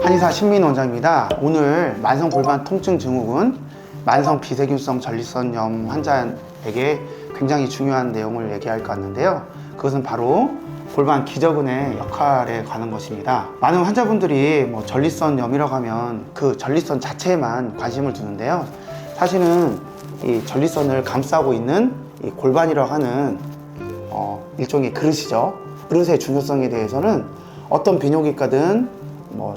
한의사 신민 원장입니다. 오늘 만성 골반 통증 증후군, 만성 비세균성 전립선염 환자에게 굉장히 중요한 내용을 얘기할까 하는데요. 그것은 바로 골반 기저근의 역할에 관한 것입니다. 많은 환자분들이 전립선염이라고 하면 그 전립선 자체에만 관심을 두는데요. 사실은 이 전립선을 감싸고 있는 이 골반이라고 하는 일종의 그릇이죠. 그릇의 중요성에 대해서는 어떤 비뇨기과든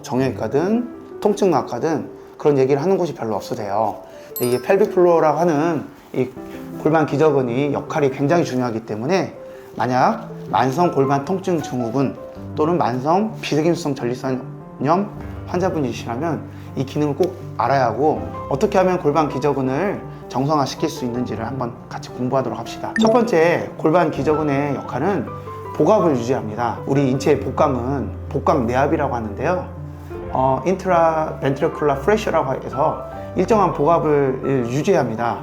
정형외과든 통증학과든 그런 얘기를 하는 곳이 별로 없으세요. 이게 펠빅 플로어라고 하는 이 골반 기저근이 역할이 굉장히 중요하기 때문에 만약 만성 골반 통증 증후군 또는 만성 비세균성 전립선염 환자분이시라면 이 기능을 꼭 알아야 하고, 어떻게 하면 골반 기저근을 정상화 시킬 수 있는지를 한번 같이 공부하도록 합시다. 첫 번째, 골반 기저근의 역할은 복압을 유지합니다. 우리 인체의 복강은 복강 내압이라고 하는데요. 인트라 벤트리큘러 프레셔라고 해서 일정한 복압을 유지해야 합니다.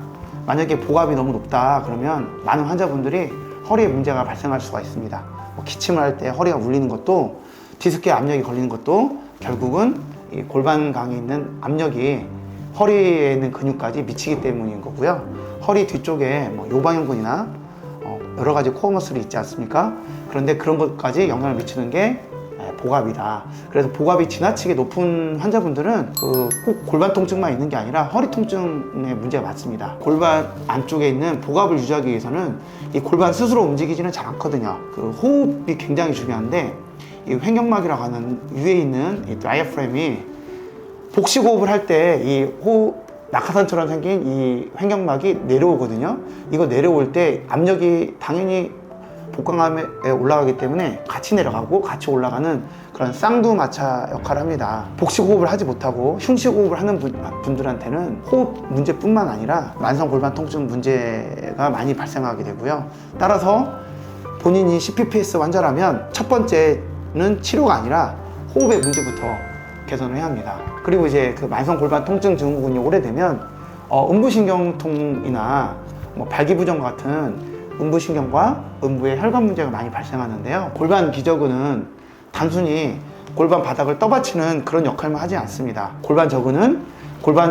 만약에 복압이 너무 높다 그러면 많은 환자분들이 허리에 문제가 발생할 수가 있습니다. 기침을 할 때 허리가 울리는 것도, 디스크에 압력이 걸리는 것도 결국은 이 골반강에 있는 압력이 허리에 있는 근육까지 미치기 때문인 거고요. 허리 뒤쪽에 요방형근이나 여러 가지 코어 머슬이 있지 않습니까? 그런데 그런 것까지 영향을 미치는 게 복압이다. 그래서 복압이 지나치게 높은 환자분들은 꼭 골반 통증만 있는 게 아니라 허리 통증의 문제가 많습니다. 골반 안쪽에 있는 복압을 유지하기 위해서는 이 골반 스스로 움직이지는 잘 않거든요. 그 호흡이 굉장히 중요한데, 이 횡격막이라고 하는 위에 있는 이 다이아프램이 복식 호흡을 할 때 이 호흡 낙하산처럼 생긴 이 횡격막이 내려오거든요. 이거 내려올 때 압력이 당연히 복강암에 올라가기 때문에 같이 내려가고 같이 올라가는 그런 쌍두마차 역할을 합니다. 복식 호흡을 하지 못하고 흉식 호흡을 하는 분들한테는 호흡 문제뿐만 아니라 만성 골반 통증 문제가 많이 발생하게 되고요. 따라서 본인이 CPPS 환자라면 첫 번째는 치료가 아니라 호흡의 문제부터 개선을 해야 합니다. 그리고 이제 그 만성 골반 통증 증후군이 오래되면 음부신경통이나 발기부전 같은 음부신경과 음부의 혈관 문제가 많이 발생하는데요. 골반 기저근은 단순히 골반 바닥을 떠받치는 그런 역할만 하지 않습니다. 골반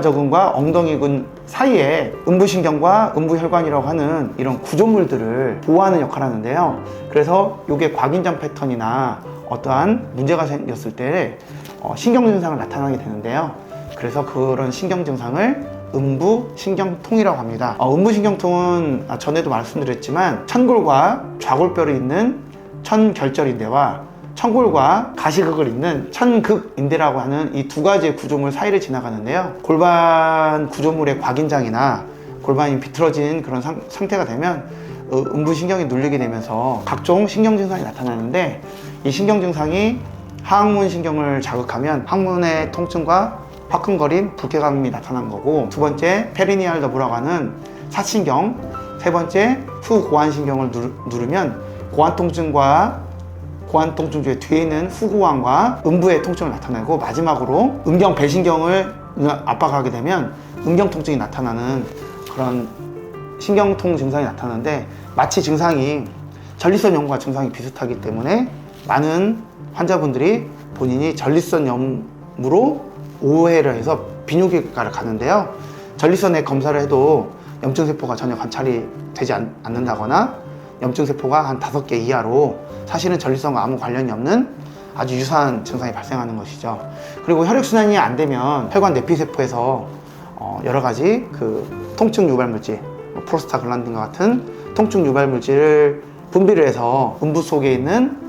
저근과 엉덩이근 사이에 음부신경과 음부혈관이라고 하는 이런 구조물들을 보호하는 역할을 하는데요. 그래서 이게 곽인장 패턴이나 어떠한 문제가 생겼을 때 신경 증상을 나타나게 되는데요. 그래서 그런 신경 증상을 음부신경통이라고 합니다. 음부신경통은 전에도 말씀드렸지만 천골과 좌골뼈를 잇는 천결절인대와 천골과 가시극을 잇는 천극인대라고 하는 이 두 가지의 구조물 사이를 지나가는데요. 골반 구조물의 곽인장이나 골반이 비틀어진 그런 상태가 되면 음부신경이 눌리게 되면서 각종 신경 증상이 나타나는데, 이 신경 증상이 하악문 신경을 자극하면 항문의 통증과 화끈거림, 불쾌감이 나타난 거고, 두 번째 페리니알 더브라고 하는 사신경, 세 번째 후고환신경을 누르면 고환통증 중에 뒤에 있는 후고환과 음부의 통증을 나타내고, 마지막으로 음경배신경을 압박하게 되면 음경통증이 나타나는 그런 신경통 증상이 나타나는데, 마치 증상이 전립선염과 증상이 비슷하기 때문에 많은 환자분들이 본인이 전립선염으로 오해를 해서 비뇨기과를 가는데요. 전립선에 검사를 해도 염증세포가 전혀 관찰이 되지 않는다거나 염증세포가 한 5개 이하로 사실은 전립선과 아무 관련이 없는 아주 유사한 증상이 발생하는 것이죠. 그리고 혈액순환이 안 되면 혈관 내피세포에서 여러 가지 그 통증 유발물질, 프로스타글란딘과 같은 통증 유발물질을 분비를 해서 음부 속에 있는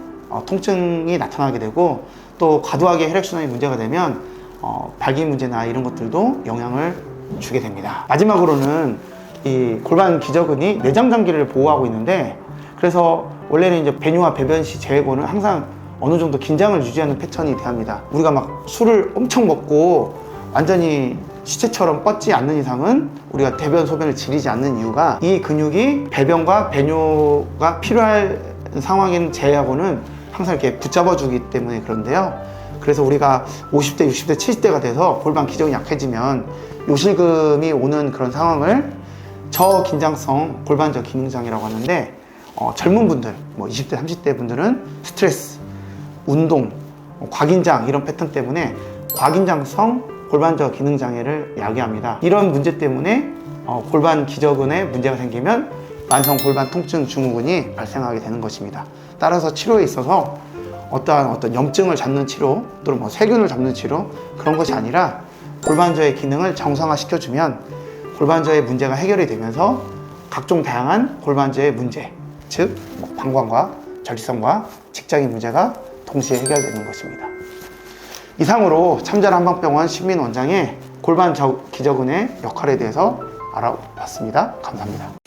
통증이 나타나게 되고, 또 과도하게 혈액순환이 문제가 되면 발기 문제나 이런 것들도 영향을 주게 됩니다. 마지막으로는 이 골반 기저근이 내장장기를 보호하고 있는데, 그래서 원래는 이제 배뇨와 배변 시 제외고는 항상 어느 정도 긴장을 유지하는 패턴이 돼야. 우리가 막 술을 엄청 먹고 완전히 시체처럼 뻗지 않는 이상은 우리가 대변 소변을 지리지 않는 이유가, 이 근육이 배변과 배뇨가 필요할 상황인 제외하고는 항상 이렇게 붙잡아주기 때문에 그런데요. 그래서 우리가 50대, 60대, 70대가 돼서 골반 기저근이 약해지면 요실금이 오는 그런 상황을 저긴장성 골반저 기능장애라고 하는데, 젊은 분들, 20대, 30대 분들은 스트레스, 운동, 곽인장 이런 패턴 때문에 과긴장성 골반저 기능 장애를 야기합니다. 이런 문제 때문에 골반 기저근에 문제가 생기면 만성 골반 통증 증후군이 발생하게 되는 것입니다. 따라서 치료에 있어서 어떤 염증을 잡는 치료 또는 뭐 세균을 잡는 치료 그런 것이 아니라 골반저의 기능을 정상화시켜주면 골반저의 문제가 해결이 되면서 각종 다양한 골반저의 문제, 즉 방광과 전립선과 직장인 문제가 동시에 해결되는 것입니다. 이상으로 참잘한방병원 신민 원장의 골반 기저근의 역할에 대해서 알아봤습니다. 감사합니다.